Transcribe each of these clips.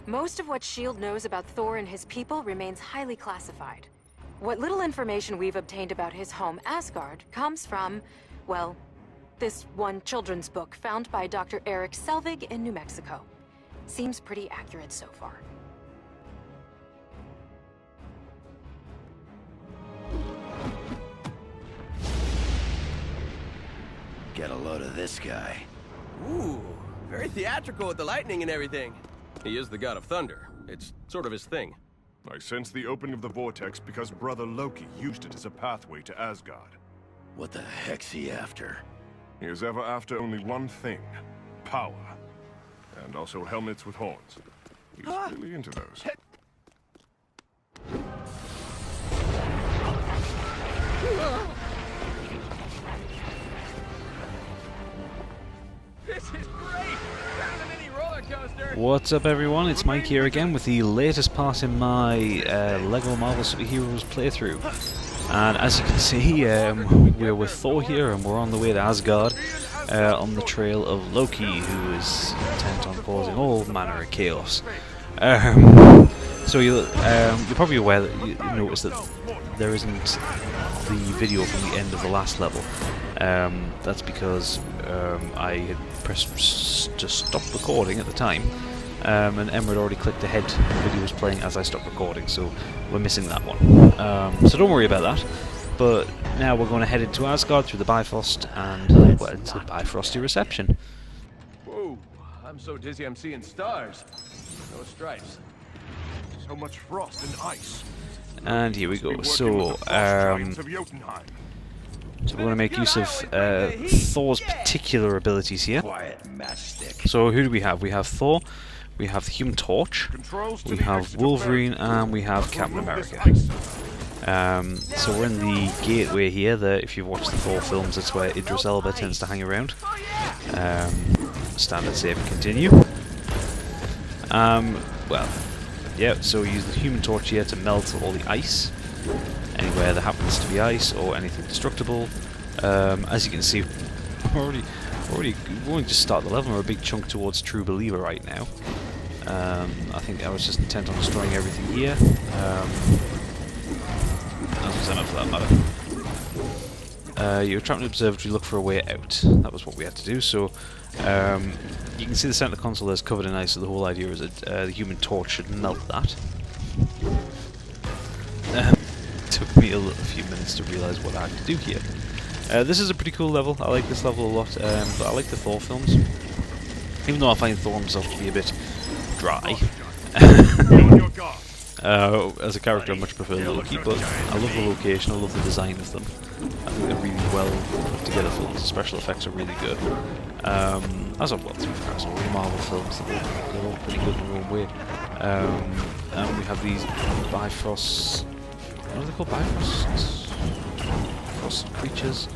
Most of what S.H.I.E.L.D. knows about Thor and his people remains highly classified. What little information we've obtained about his home, Azgard, comes from, well, this one children's book found by Dr. Eric Selvig in New Mexico. Seems pretty accurate so far. Get a load of this guy. Ooh, very theatrical with the lightning and everything. He is the god of thunder. It's sort of his thing. I sense the opening of the vortex because Brother Loki used it as a pathway to Asgard. What the heck's he after? He is ever after only one thing. Power. And also helmets with horns. He's really into those. This is great! Better than any roller coaster! What's up everyone, it's Mike here again with the latest part in my LEGO Marvel Superheroes playthrough. And as you can see, we're with Thor here and we're on the way to Asgard on the trail of Loki, who is intent on causing all manner of chaos. So you're probably aware that you noticed that there isn't the video from the end of the last level. That's because I had pressed to stop recording at the time, and Emma had already clicked ahead and the video was playing as I stopped recording, so we're missing that one. So don't worry about that. But now we're going to head into Asgard through the Bifrost and well, into Bifrosty reception. Whoa, I'm so dizzy I'm seeing stars. No stripes. So much frost and ice. And here we go. So we're going to make use of Thor's particular abilities here. Quiet matchstick. So who do we have? We have Thor, we have the Human Torch, we have Wolverine, and we have Captain America. So we're in the gateway here. If you've watched the Thor films, that's where Idris Elba tends to hang around. Standard save and continue. Well, yeah, so we use the Human Torch here to melt all the ice. Anywhere there happens to be ice or anything destructible. As you can see, we're only just started the level. We're a big chunk towards True Believer right now. I think I was just intent on destroying everything here. As was for that matter. You're trapped in the observatory, look for a way out. That was what we had to do. So you can see the center console is covered in ice, so the whole idea is that the Human Torch should melt that. Took me a few minutes to realise what I had to do here. This is a pretty cool level. I like this level a lot, but I like the Thor films. Even though I find Thor himself to be a bit dry. As a character I much prefer Loki, but I love the location, I love the design of them. I think they're really well put together films, the special effects are really good. As of, well, to be fair, as all the Marvel films, they're all pretty good in their own way. And we have these Bifrost... what are they called? Bifrost? Frost creatures?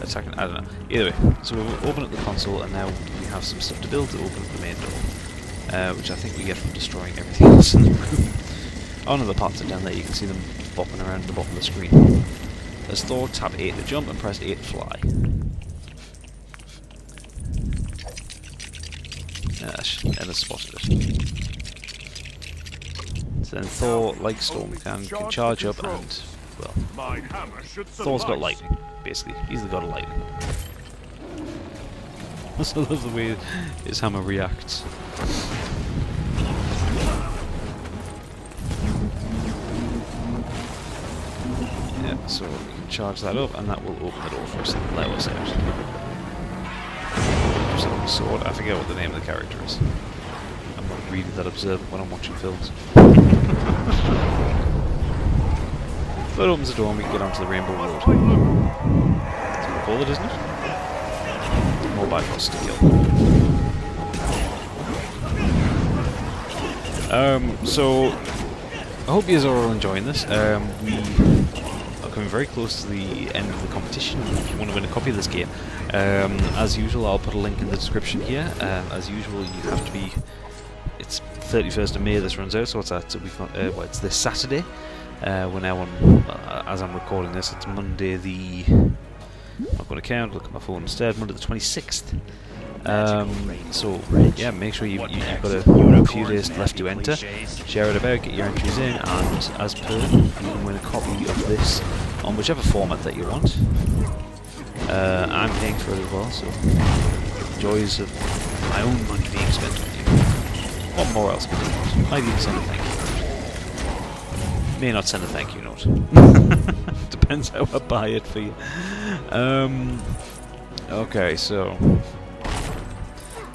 Attacking, I don't know. Either way, so we've opened up the console and now we have some stuff to build to open up the main door. Which I think we get from destroying everything else in the room. Oh no, the parts are down there, you can see them bopping around at the bottom of the screen. As Thor, tap 8 to jump and press 8 to fly. And it's spotted it. So then Thor, like Storm, can charge up and, well, Thor's got lightning, basically. He's the god of lightning. I also love the way his hammer reacts. Yeah, so we can charge that up and that will open the door for us and let us out. Just a sword, I forget what the name of the character is. I'm not really that observant when I'm watching films. So it opens the door and we can get onto the Rainbow Road. That's what we call it, isn't it? More Bifrost to kill. So I hope you guys are all enjoying this. We are coming very close to the end of the competition. If you want to win a copy of this game, as usual, I'll put a link in the description here. As usual, you have to be. It's 31st of May. This runs out, so it's that. So we've got. Well, it's this Saturday. We're now on. As I'm recording this, it's Monday the. I'm not going to count. Look at my phone instead. Monday the 26th. So yeah, make sure you've got a few days left to enter. Share it about, get your entries in, and as per, you can win a copy of this on whichever format that you want. I'm paying for it as well, so joys of my own money being spent on you. What more else could you want? Might even send a thank you. May not send a thank you note. Depends how I buy it for you. Okay, so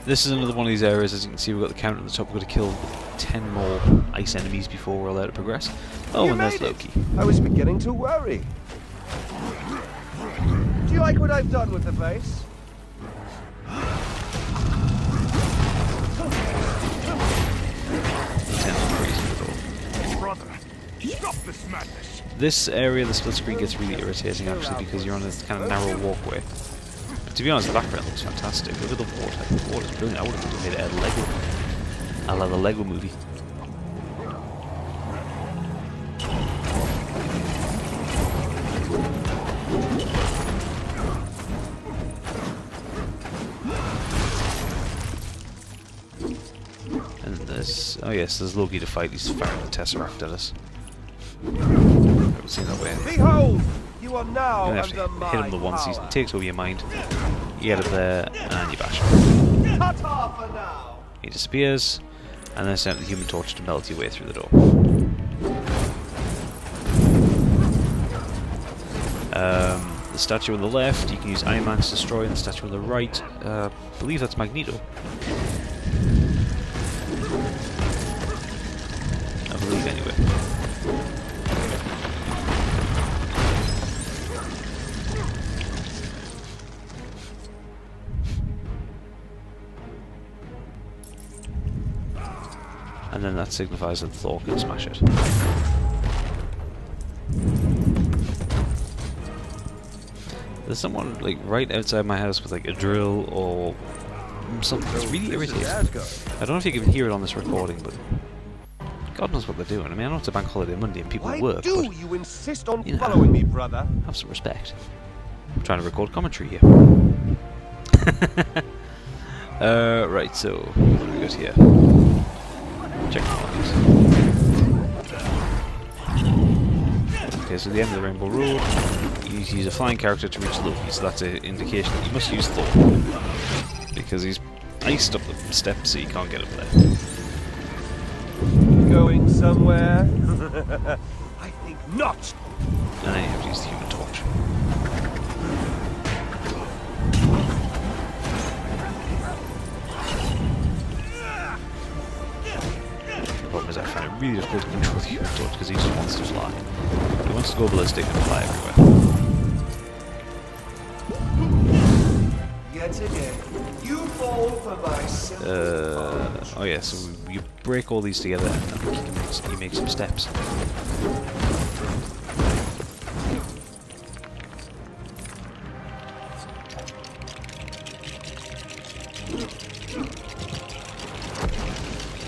this is another one of these areas. As you can see, we've got the counter at the top. We've got to kill 10 more ice enemies before we're allowed to progress. Oh, and there's Loki. I was beginning to worry. Do you like what I've done with the base? Brother, stop this madness. This area, the split screen, gets really irritating actually because you're on this kind of narrow walkway. But to be honest, the background looks fantastic. Look at the water. The water's brilliant. I would have made it out of Lego. I love the Lego movie. And there's... oh yes, there's Loki to fight. He's firing the Tesseract at us. Haven't seen that way. Behold, you are now You under have to my hit him the once, he power. takes over your mind. You get it there, and you bash him. Cut off for now. He disappears, and then send the Human Torch to melt your way through the door. The statue on the left, you can use Iron Man to destroy, and the statue on the right, I believe that's Magneto. I believe, anyway. And then that signifies that Thor can smash it. There's someone like right outside my house with like a drill or something. It's really irritating. I don't know if you can hear it on this recording, but God knows what they're doing. I mean, I know it's a bank holiday Monday and people Why work, do but you insist on you know, following me, brother? have some respect. I'm trying to record commentary here. Right, so what do we got here? Check the lines. Okay, so the end of the Rainbow Road, you need to use a flying character to reach Loki, so that's an indication that you must use Thor. Because he's iced up the steps so you can't get up there. Going somewhere? I think not. And then you have to use the Human Torch. The problem is I find it really difficult to control the Human Torch because he just wants to fly. He wants to go ballistic and fly everywhere. Yet again, you fall for my simple Oh yeah, so you break all these together and you make some steps.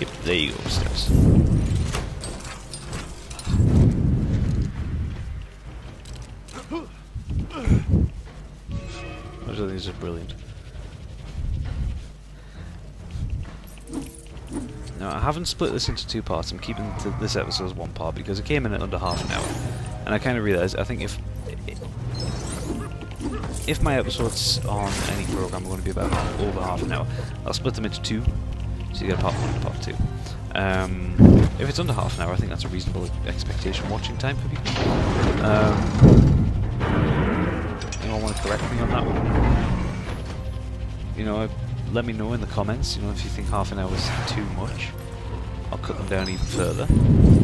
Yep, there you go, steps. Those are these are brilliant. Now, I haven't split this into two parts. I'm keeping this episode as one part because it came in at under half an hour. And I kind of realised, I think if my episodes on any programme are going to be about over half an hour, I'll split them into two. So you get a part 1 and part 2. If it's under half an hour, I think that's a reasonable expectation watching time for people. Anyone want to correct me on that one? You know, let me know in the comments, you know, if you think half an hour is too much. I'll cut them down even further.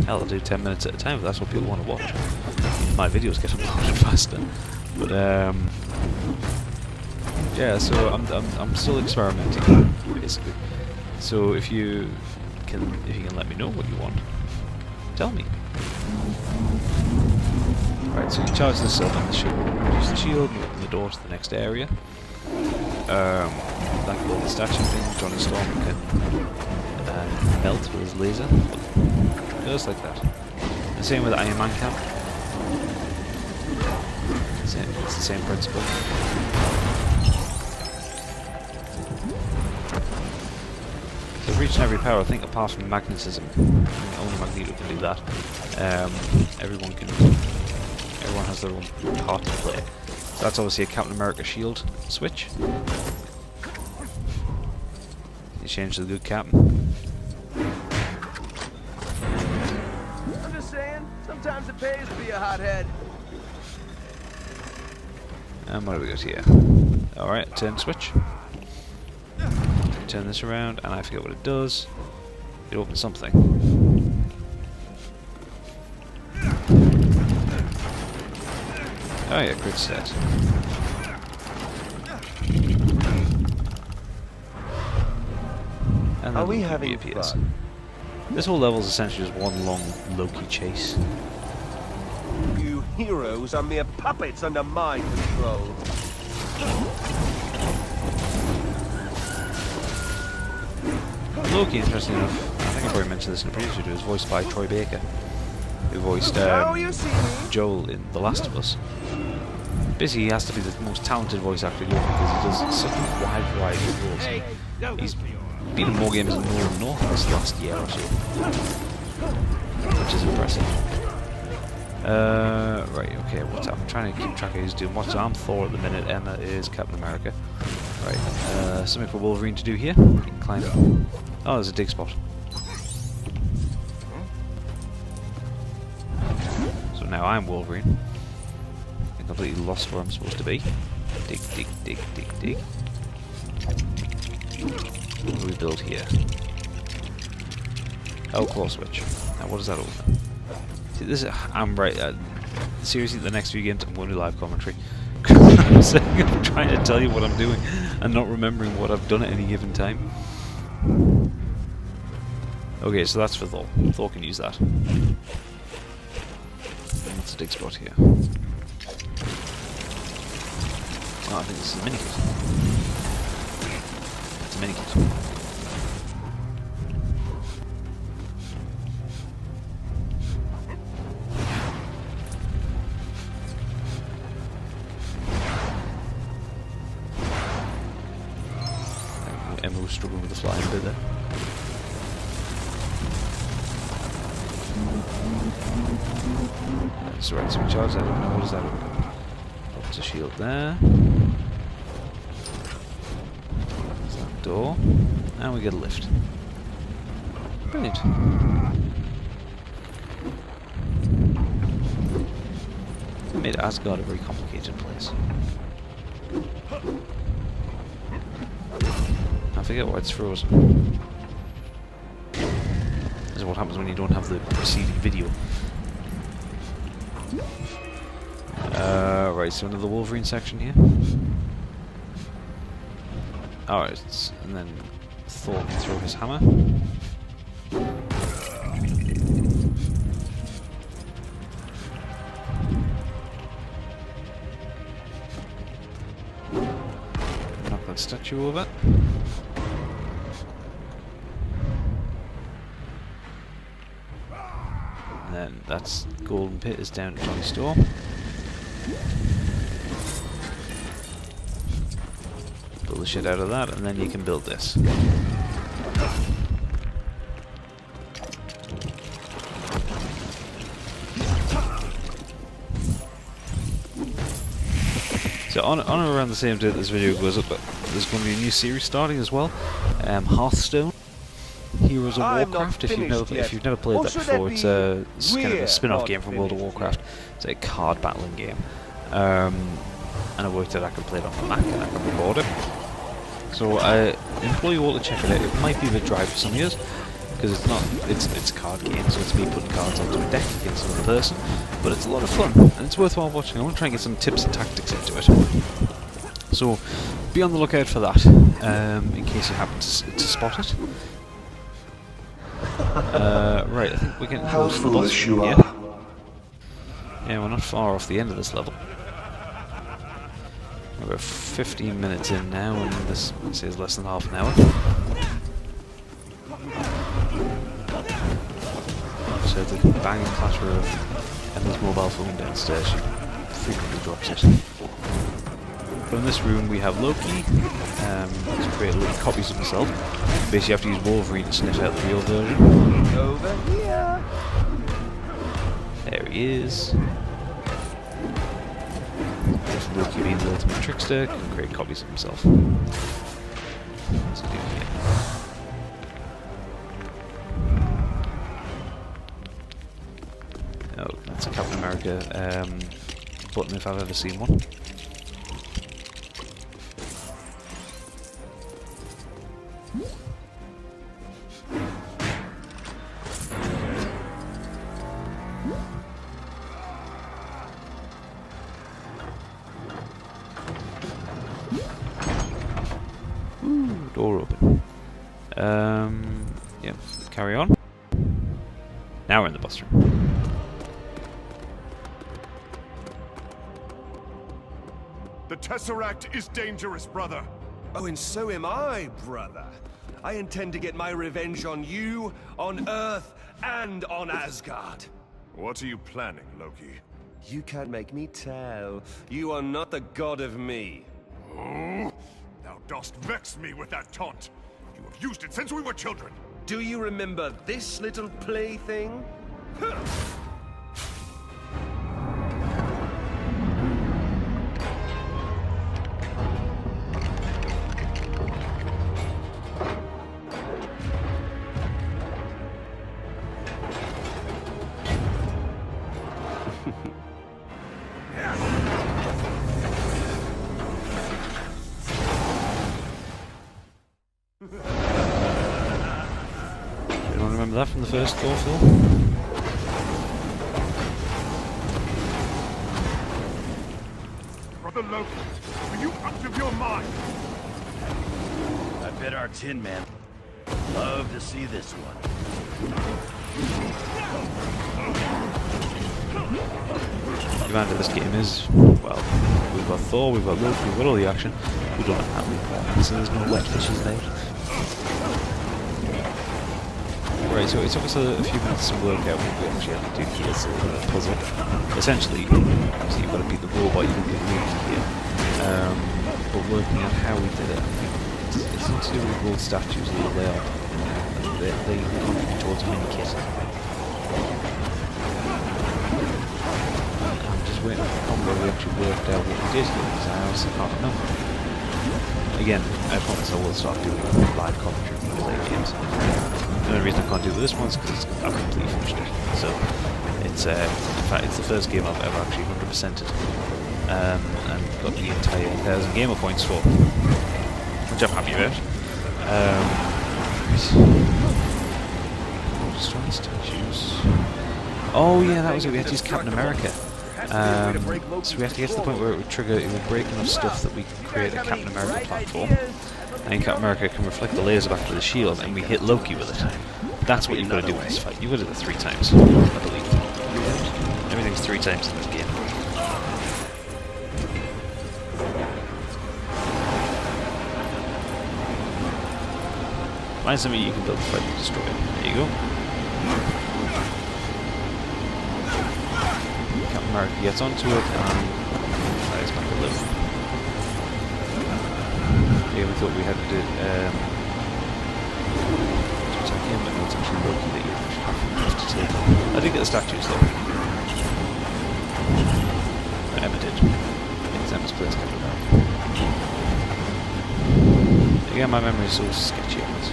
Hell, I'll do 10 minutes at a time if that's what people want to watch. My videos get uploaded faster. But yeah, so I'm still experimenting, basically. So if you can let me know what you want, tell me. Right, so you charge this up on the shield, use the shield, and open the door to the next area. Like all the statue thing, Johnny Storm can melt with his laser, just like that. The same with Iron Man Camp. It's the same principle. reaching every power, I think, apart from magnetism. I think only Magneto can do that. Everyone has their own part to play. So that's obviously a Captain America shield switch. You change to the good Captain. I'm just saying, sometimes it pays to be a hothead. And what do we got here? Alright, turn switch. Turn this around, and I forget what it does. It opens something. Oh yeah, grid set. And then we Loki having reappears. fun? This whole level is essentially just one long Loki chase. You heroes are mere puppets under my control. Loki, interesting enough, I think I probably mentioned this in a previous video, is voiced by Troy Baker, who voiced Oh, you see me? Joel in The Last of Us. Basically, he has to be the most talented voice actor in Loki because he does such a wide variety of roles. He's been in more games than Northern North this last year or so, which is impressive. Right, okay, what's up? I'm trying to keep track of who's doing what. So I'm Thor at the minute, Emma is Captain America. Right, something for Wolverine to do here. He can climb. Oh, there's a dig spot. So now I'm Wolverine. I completely lost where I'm supposed to be. Dig, dig, dig, dig, dig. What do we build here? Oh, claw switch. Now what does that open? See, this is, I'm right. Seriously, the next few games I'm going to do live commentary. I'm trying to tell you what I'm doing and not remembering what I've done at any given time. Okay, so that's for Thor. Thor can use that. What's the dig spot here? Oh, I think this is a minikit. It's a minikit. Emma was struggling with the flying bit there. That's the right switch charge. I don't know what is that. There's a shield there. There's that door. And we get a lift. Brilliant. Made Asgard a very complicated place. I forget why it's frozen. This is what happens when you don't have the preceding video. Right, so another Wolverine section here. Alright, and then Thor can throw his hammer. Knock that statue over. And then that's golden pit is down at Johnny's store. Build the shit out of that, and then you can build this. So on around the same day that this video goes up, there's going to be a new series starting as well. Hearthstone. Heroes of Warcraft. If you've never played that before, it's kind of a spin-off game from World of Warcraft. It's a card battling game, and I worked out I can play it on the Mac and I can record it. So I implore you all to check it out. It might be a bit dry for some of you, because it's a card game, so it's me putting cards onto a deck against another person. But it's a lot of fun and it's worthwhile watching. I want to try and get some tips and tactics into it. So be on the lookout for that, in case you happen to spot it. Right, I think we're getting close to the boss room here. Yeah, we're not far off the end of this level. We're about 15 minutes in now, and this says less than half an hour. So the banging clatter of Emma's mobile phone downstairs, she frequently drops it. But in this room we have Loki. He's created little copies of himself. Basically you have to use Wolverine to sniff out the real version. Over here. There he is. Just Loki being the ultimate trickster, can create copies of himself. Let's do it again. Oh, that's a Captain America button if I've ever seen one. Door open. Yeah, carry on. Now we're in the bus room. The Tesseract is dangerous, brother. Oh, and so am I, brother. I intend to get my revenge on you, on Earth, and on Asgard. What are you planning, Loki? You can't make me tell. You are not the god of me. Oh, thou dost vex me with that taunt. You have used it since we were children. Do you remember this little plaything? Anyone remember that from the first Thor film? Brother Loki, are you out of your mind? I bet our Tin Man love to see this one. The commander of this game is, well, we've got Thor, we've got Loki, we've got all the action. We don't have that, so there's no wet fishes there. Right, so it took us a few minutes to work out what we actually have to do for this puzzle. Essentially, obviously you've got to beat the robot, you don't get Loki here. But working out how we did it, it's not to do with gold statues, although they are. They contribute towards a mini kit. I'm just waiting for the combo we actually worked out what we did here, because I honestly can't remember. Again, I promise I will start doing live commentary when we play games. The only reason I can't do this one is because I've completely finished it. So it's in fact it's the first game I've ever actually 100%ed and got the entire 1,000 gamer points for, which I'm happy about. Destroy statues. Oh yeah, that was it. We had to use Captain America. So we have to get to the point where it would break enough stuff that we can create a Captain America platform. And Captain America can reflect the laser back to the shield, and we hit Loki with it. That's what you've got to do in this fight. You've got to do it 3 times, I believe. Everything's 3 times in this game. Find something you can build before you destroy it. There you go. Captain America gets onto it and fires back a little. Yeah, we thought we had to attack him, but no, it's actually Loki that you have to take. I did get the statues though. Emma did. Because Emma's place kept it out. Again, my memory is so sketchy on this.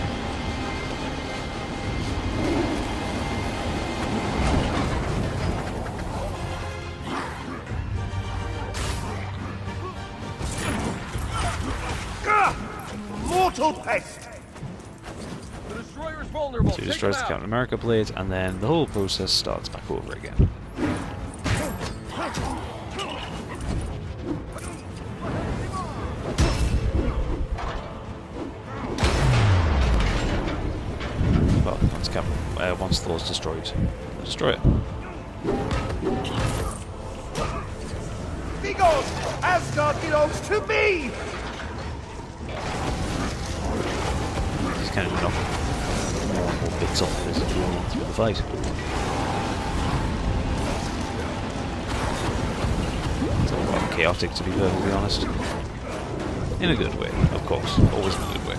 Mortal pest! The destroyer is vulnerable. So he destroys the Captain America blade, and then the whole process starts back over again. Well, once Thor's destroyed, we'll destroy it. Begone! Asgard belongs to me! He's kind of knocking more and more bits off as we go on through the fight. It's all rather chaotic, to be perfectly honest. In a good way, of course. Always in a good way.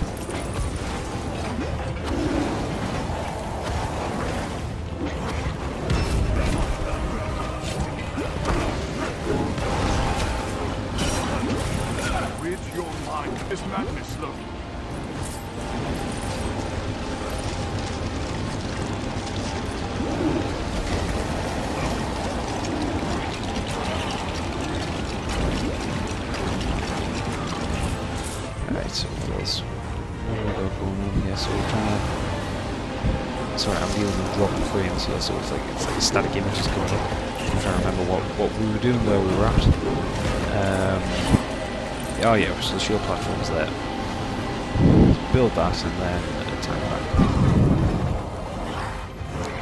Rid your mind of this madness, Loki. Alright, so what else? What have I got going on here? So we're trying to... Sorry, I'm dealing with dropping frames here, so it's like a static image is coming up. I'm trying to remember what we were doing, where we were at. Oh yeah, so the shield platform's there. Let's build that and then attack back.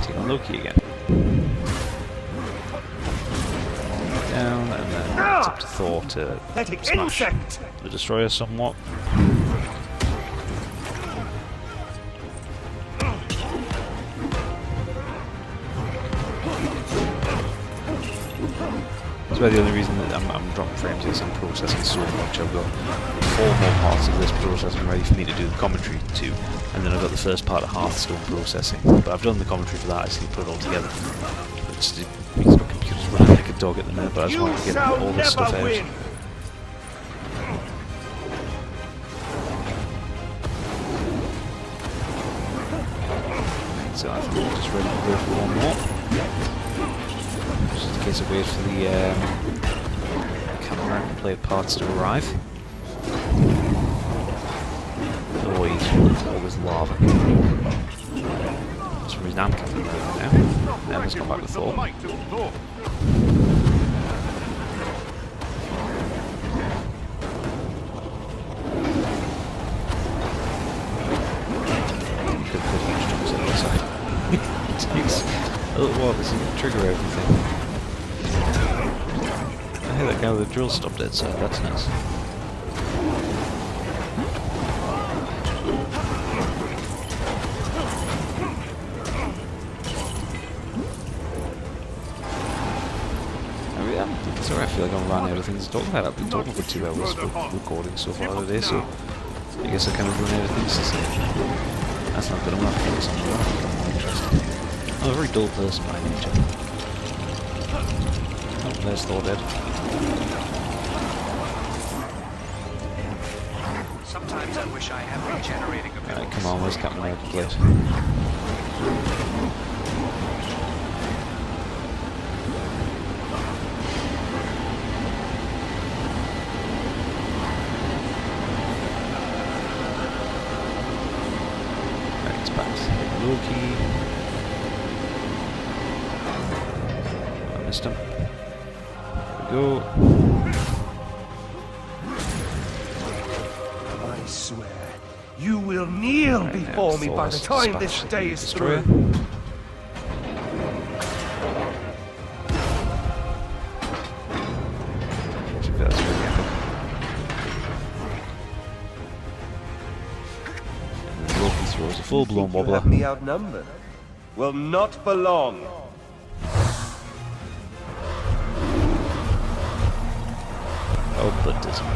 Take on Loki again. Down, and then it's up to Thor to smash the destroyer somewhat. That's why the only reason that I'm dropping frames is I'm processing so much. I've got 4 more parts of this processing ready for me to do the commentary to, and then I've got the first part of Hearthstone processing. But I've done the commentary for that, I just need to put it all together. It means my computer's running like a dog at the minute, but I just want to get all this stuff out. So I think we're just ready to go for one more. Just in case I wait for the camera and play parts to arrive. Oh, always lava. For some reason I'm coming over now. Now let's come back with Thor. Could put huge chunks in the side. It takes a little while to trigger everything. I hear that guy with the drill stopped dead, so that's nice. Sorry, I feel like I'm running out of things to talk about. I've been talking for 2 hours for recording so far today, so I guess I kind of run out of things to say. That's not good, I'm not going to do something more interesting. I'm a very dull person by nature. Oh, there's Thor dead. Sometimes I wish I had regenerating abilities. Alright, come on, where's Captain America plate? Loki. I missed him. There we go. I swear, you will kneel Right, before me Thor by the has to time smash this the day is destroyer. through. That's very epic. And then Loki throws a full-blown You wobbler. have me outnumbered. Well, not for long. Oh, but doesn't.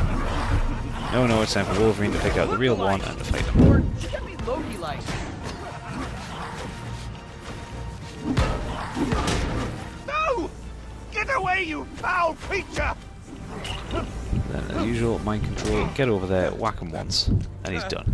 No, it's time for Wolverine to pick out the real one and to fight him. Get me Loki-like. No! Get away, you foul creature! Then, as usual, mind control, get over there, whack him once, and he's done.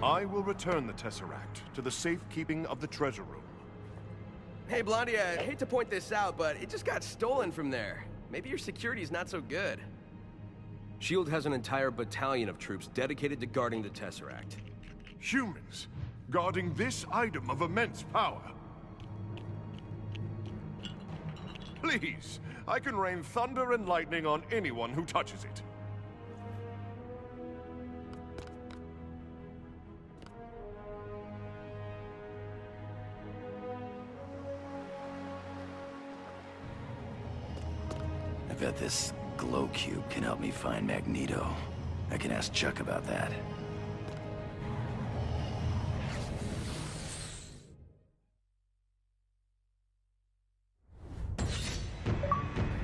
I will return the Tesseract to the safekeeping of the treasure room. Hey, Blondie, I hate to point this out, but it just got stolen from there. Maybe your security's not so good. S.H.I.E.L.D. has an entire battalion of troops dedicated to guarding the Tesseract. Humans guarding this item of immense power. Please, I can rain thunder and lightning on anyone who touches it. I bet this glow cube can help me find Magneto. I can ask Chuck about that.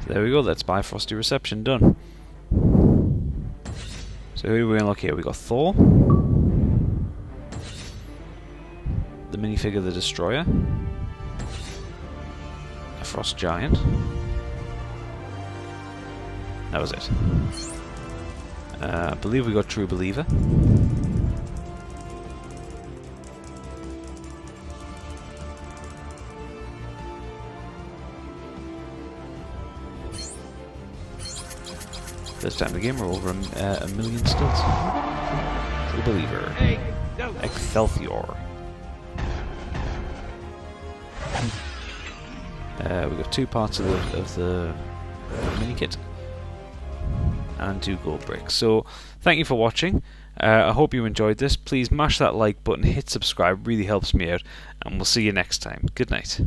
So there we go, that's Bifrosty reception done. So who are we going to look here? We got Thor, the minifigure the Destroyer, a Frost Giant. That was it. I believe we got True Believer. First time in the game, we're over a million stills. True Believer. Hey, no. Excelsior. We've got 2 parts of the mini kit and 2 gold bricks. So thank you for watching. I hope you enjoyed this. Please mash that like button, hit subscribe, really helps me out, and we'll see you next time. Good night.